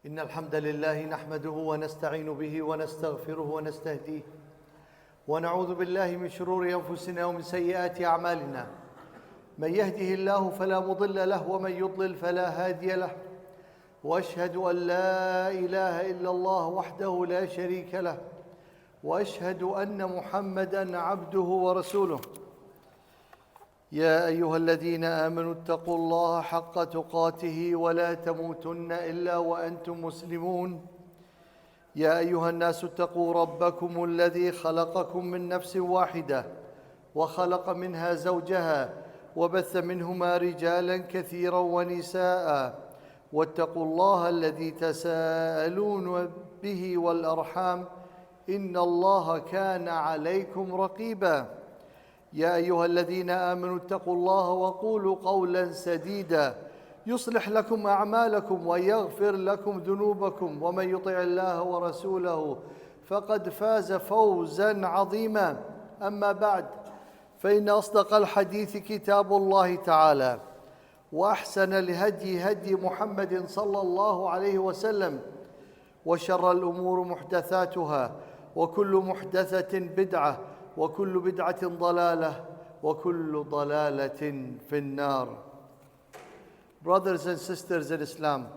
إن الحمد لله نحمده ونستعين به ونستغفره ونستهديه ونعوذ بالله من شرور أنفسنا ومن سيئات أعمالنا. من يهده الله فلا مضل له ومن يضلل فلا هادي له، وأشهد أن لا إله إلا الله وحده لا شريك له، وأشهد أن محمدًا عبده ورسوله. يا أيها الذين آمنوا اتقوا الله حق تقاته ولا تموتن إلا وأنتم مسلمون. يا أيها الناس اتقوا ربكم الذي خلقكم من نفس واحدة وخلق منها زوجها وبث منهما رجالا كثيرا ونساء، واتقوا الله الذي تساءلون به والأرحام إن الله كان عليكم رقيبا. يا أيها الذين آمنوا اتقوا الله وقولوا قولا سديدا يصلح لكم أعمالكم ويغفر لكم ذنوبكم، ومن يطع الله ورسوله فقد فاز فوزا عظيما. أما بعد، فإن أصدق الحديث كتاب الله تعالى، وأحسن الهدي هدي محمد صلى الله عليه وسلم، وشر الأمور محدثاتها، وكل محدثة بدعة، وكل بدعة ضلالة، وكل ضلالة في النار. Brothers and sisters in Islam,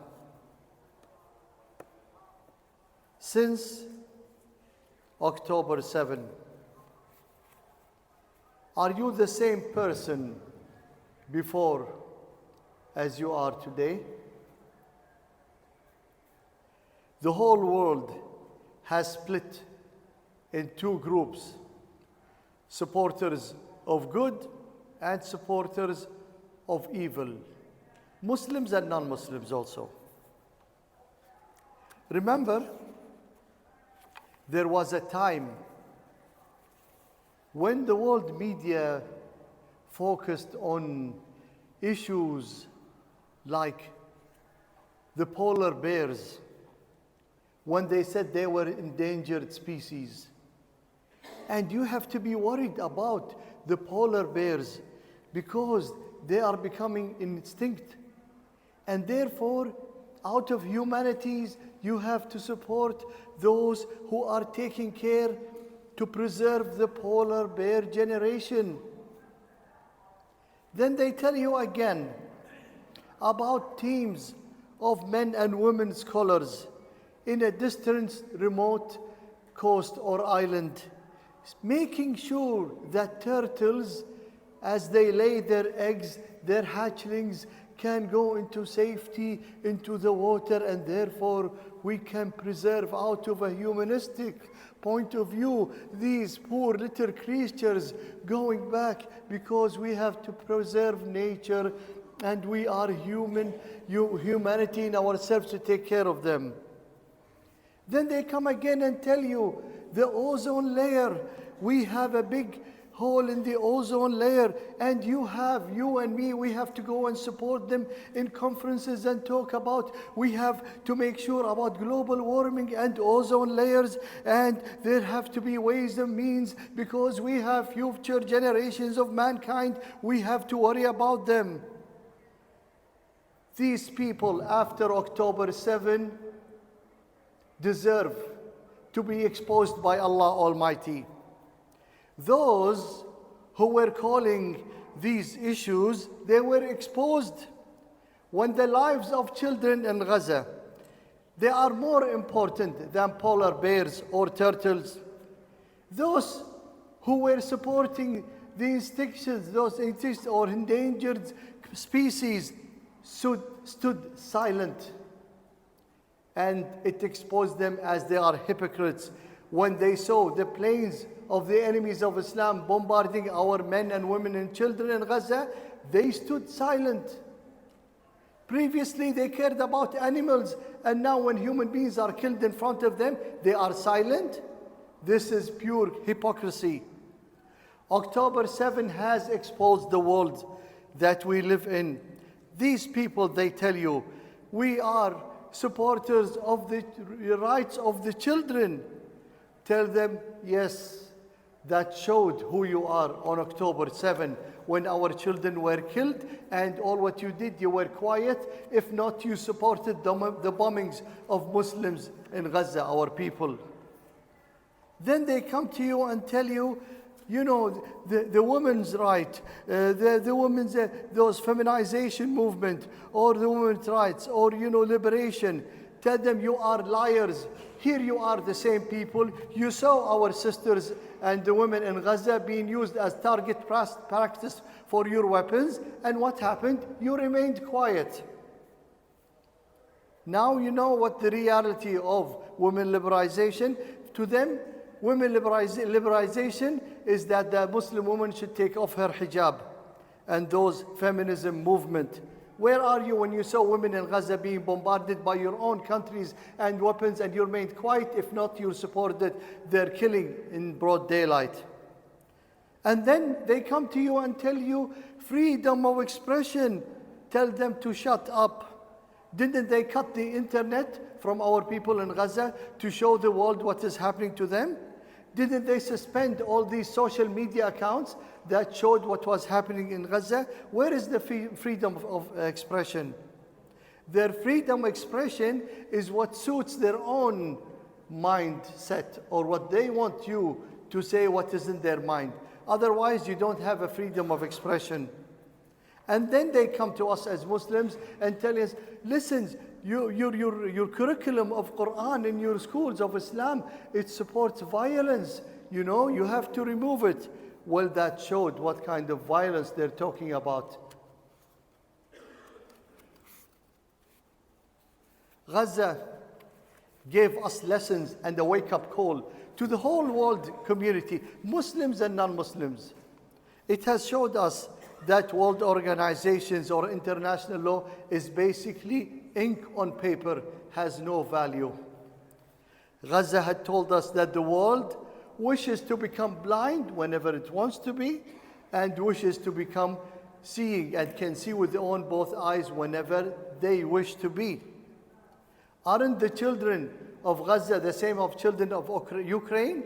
since October 7, are you the same person before as you are today? The whole world has split in two groups: supporters of good and supporters of evil, Muslims and non-Muslims also. Remember, there was a time when the world media focused on issues like the polar bears, when they said they were endangered species. And you have to be worried about the polar bears because they are becoming extinct. And therefore, out of humanities, you have to support those who are taking care to preserve the polar bear generation. Then they tell you again about teams of men and women scholars in a distant, remote coast or island, making sure that turtles, as they lay their eggs, their hatchlings, can go into safety into the water, and therefore we can preserve, out of a humanistic point of view, these poor little creatures going back, because we have to preserve nature and we are humanity in ourselves to take care of them. Then they come again and tell you the ozone layer. We have a big hole in the ozone layer, and you and me, we have to go and support them in conferences and talk about, we have to make sure about global warming and ozone layers, and there have to be ways and means because we have future generations of mankind. We have to worry about them. These people, after October 7, deserve to be exposed by Allah Almighty. Those who were calling these issues, they were exposed when the lives of children in Gaza, they are more important than polar bears or turtles. Those who were supporting the extinctions, those extinct or endangered species, stood silent. And it exposed them as they are hypocrites. When they saw the planes of the enemies of Islam bombarding our men and women and children in Gaza, they stood silent. Previously, they cared about animals, and now when human beings are killed in front of them, they are silent. This is pure hypocrisy. October 7 has exposed the world that we live in. These people, they tell you, we are supporters of the rights of the children. Tell them, yes, that showed who you are on October 7 when our children were killed, and all what you did, you were quiet. If not, you supported the bombings of Muslims in Gaza, our people. Then they come to you and tell you, you know, the women's right, the women's, those feminization movement, or the women's rights, or, you know, liberation. Tell them you are liars. Here you are, the same people. You saw our sisters and the women in Gaza being used as target practice for your weapons. And what happened? You remained quiet. Now you know what the reality of women liberalization. To them, women liberalization is that the Muslim woman should take off her hijab and those feminism movement. Where are you when you saw women in Gaza being bombarded by your own countries and weapons, and you remained quiet? If not, you supported their killing in broad daylight. And then they come to you and tell you freedom of expression. Tell them to shut up. Didn't they cut the internet from our people in Gaza to show the world what is happening to them? Didn't they suspend all these social media accounts that showed what was happening in Gaza? Where is the freedom of expression? Their freedom of expression is what suits their own mindset, or what they want you to say what is in their mind. Otherwise, you don't have a freedom of expression. And then they come to us as Muslims and tell us, listen, your curriculum of Quran in your schools of Islam, it supports violence. You know, you have to remove it. Well, that showed what kind of violence they're talking about. Gaza gave us lessons and a wake-up call to the whole world community, Muslims and non-Muslims. It has showed us that world organizations or international law is basically ink on paper, has no value. Gaza had told us that the world wishes to become blind whenever it wants to be, and wishes to become seeing and can see with their own both eyes whenever they wish to be. Aren't the children of Gaza the same of children of Ukraine?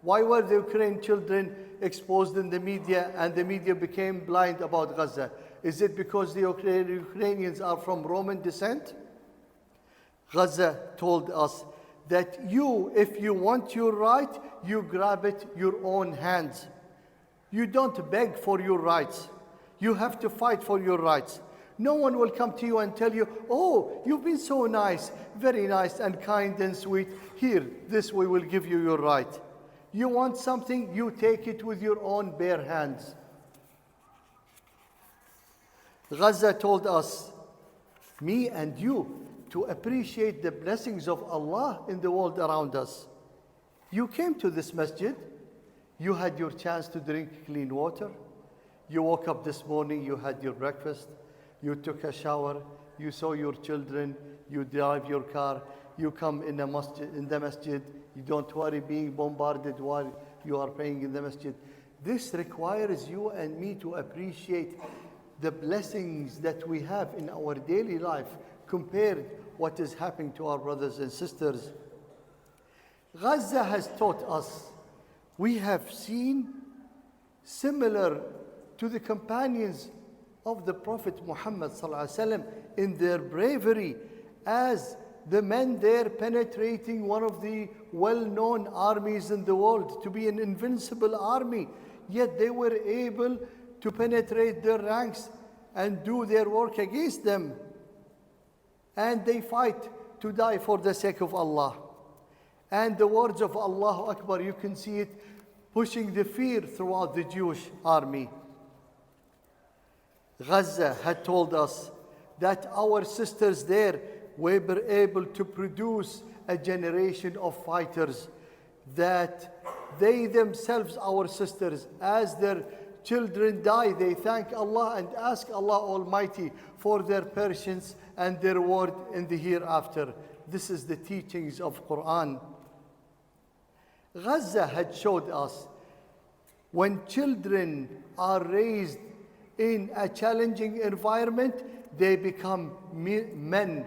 Why were the Ukrainian children exposed in the media and the media became blind about Gaza? Is it because the Ukrainians are from Roman descent? Gaza told us that if you want your right, you grab it your own hands. You don't beg for your rights. You have to fight for your rights. No one will come to you and tell you, oh, you've been so nice, very nice and kind and sweet. Here, this way will give you your right. You want something, you take it with your own bare hands. Gaza told us, me and you, to appreciate the blessings of Allah in the world around us. You came to this masjid, you had your chance to drink clean water. You woke up this morning, you had your breakfast, you took a shower, you saw your children, you drive your car, you come in the masjid, you don't worry being bombarded while you are praying in the masjid. This requires you and me to appreciate the blessings that we have in our daily life compared what is happening to our brothers and sisters. Gaza has taught us, we have seen similar to the companions of the Prophet Muhammad ﷺ in their bravery as the men there penetrating one of the well-known armies in the world to be an invincible army, yet they were able to penetrate their ranks and do their work against them. And they fight to die for the sake of Allah. And the words of Allahu Akbar, you can see it pushing the fear throughout the Jewish army. Gaza had told us that our sisters there were able to produce a generation of fighters, that they themselves, our sisters, as their children die, they thank Allah and ask Allah Almighty for their patience and their reward in the hereafter. This is the teachings of Quran. Gaza had showed us when children are raised in a challenging environment, they become men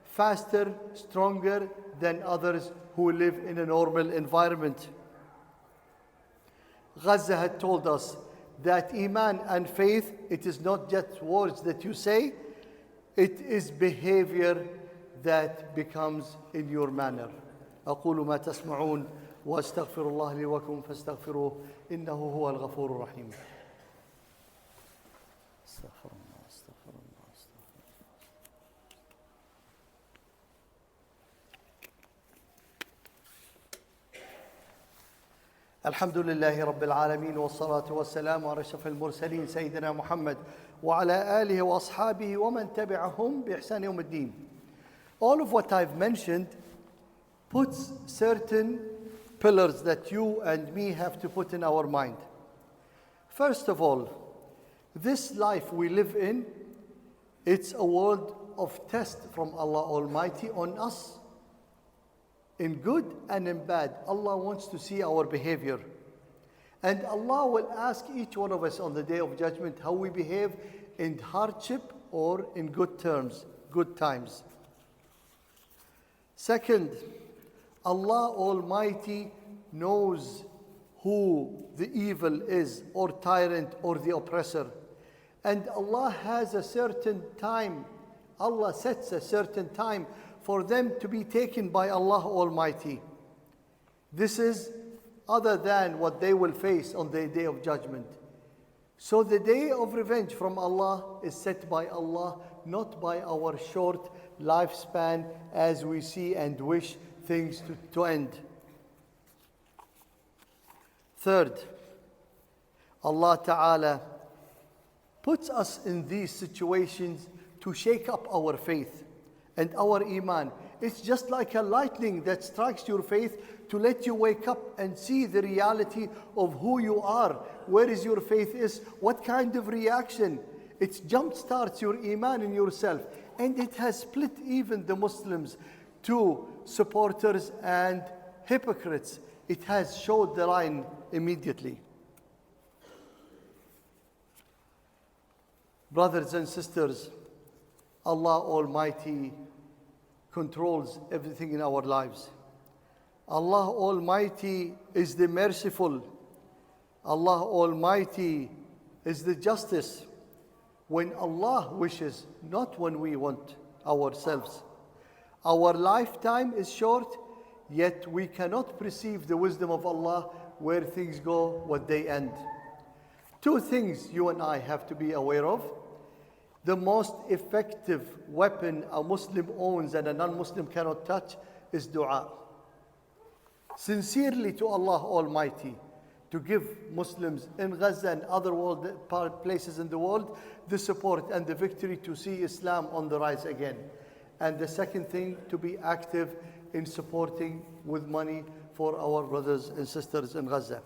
faster, stronger than others who live in a normal environment. Gaza had told us that Iman and faith, it is not just words that you say, it is behavior that becomes in your manner. أقول ما تسمعون وأستغفر الله لي ولكم فاستغفروه إنه هو الغفور الرحيم. استغفر الله استغفر الله استغفر الله. الحمد لله رب العالمين والصلاة والسلام على أشرف المرسلين سيدنا محمد وعلى آله وأصحابه ومن تبعهم بإحسان يوم الدين. All of what I've mentioned puts certain pillars that you and me have to put in our mind. First of all, this life we live in, it's a world of test from Allah Almighty on us, in good and in bad. Allah wants to see our behavior. And Allah will ask each one of us on the Day of Judgment how we behave in hardship or in good terms, good times. Second, Allah Almighty knows who the evil is, or tyrant, or the oppressor. And Allah has a certain time, Allah sets a certain time for them to be taken by Allah Almighty. This is other than what they will face on the Day of Judgment. So the day of revenge from Allah is set by Allah, not by our short lifespan as we see and wish things to end. Third, Allah Ta'ala puts us in these situations to shake up our faith and our Iman. It's just like a lightning that strikes your faith to let you wake up and see the reality of who you are, where is your faith is, what kind of reaction. It jumpstarts your Iman in yourself. And it has split even the Muslims to supporters and hypocrites. It has showed the line immediately. Brothers and sisters, Allah Almighty controls everything in our lives. Allah Almighty is the merciful. Allah Almighty is the justice. When Allah wishes, not when we want ourselves. Our lifetime is short, yet we cannot perceive the wisdom of Allah where things go, what they end. Two things you and I have to be aware of. The most effective weapon a Muslim owns and a non-Muslim cannot touch is dua. Sincerely to Allah Almighty, to give Muslims in Gaza and other places in the world the support and the victory to see Islam on the rise again. And the second thing, to be active in supporting with money for our brothers and sisters in Gaza.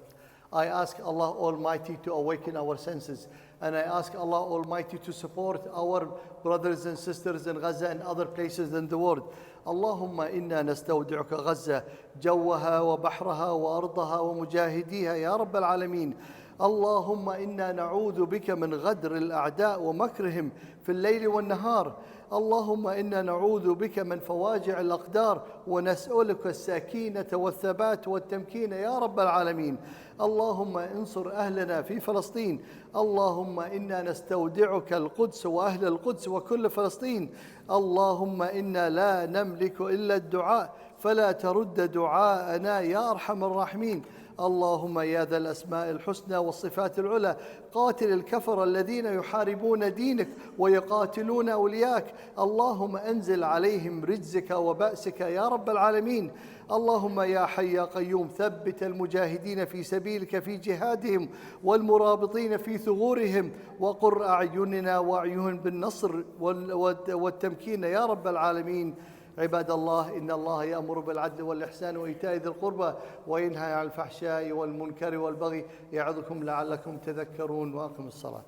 I ask Allah Almighty to awaken our senses, and I ask Allah Almighty to support our brothers and sisters in Gaza and other places in the world. اللهم إنا نستودعك غزة جوها وبحرها وأرضها ومجاهديها يا رب العالمين. اللهم إنا نعوذ بك من غدر الأعداء ومكرهم في الليل والنهار. اللهم إنا نعوذ بك من فواجع الأقدار ونسألك السكينة والثبات والتمكين يا رب العالمين. اللهم انصر أهلنا في فلسطين. اللهم إنا نستودعك القدس وأهل القدس وكل فلسطين. اللهم إنا لا نملك إلا الدعاء فلا ترد دعاءنا يا أرحم الراحمين. اللهم يا ذا الأسماء الحسنى والصفات العلى قاتل الكفر الذين يحاربون دينك ويقاتلون أولياك. اللهم أنزل عليهم رجزك وبأسك يا رب العالمين. اللهم يا حي يا قيوم ثبت المجاهدين في سبيلك في جهادهم والمرابطين في ثغورهم وقر أعيننا وأعينهم بالنصر والتمكين يا رب العالمين. عباد الله إن الله يأمر بالعدل والإحسان وإيتاء ذي القربى وينهى عن الفحشاء والمنكر والبغي يعظكم لعلكم تذكرون وأقم الصلاة.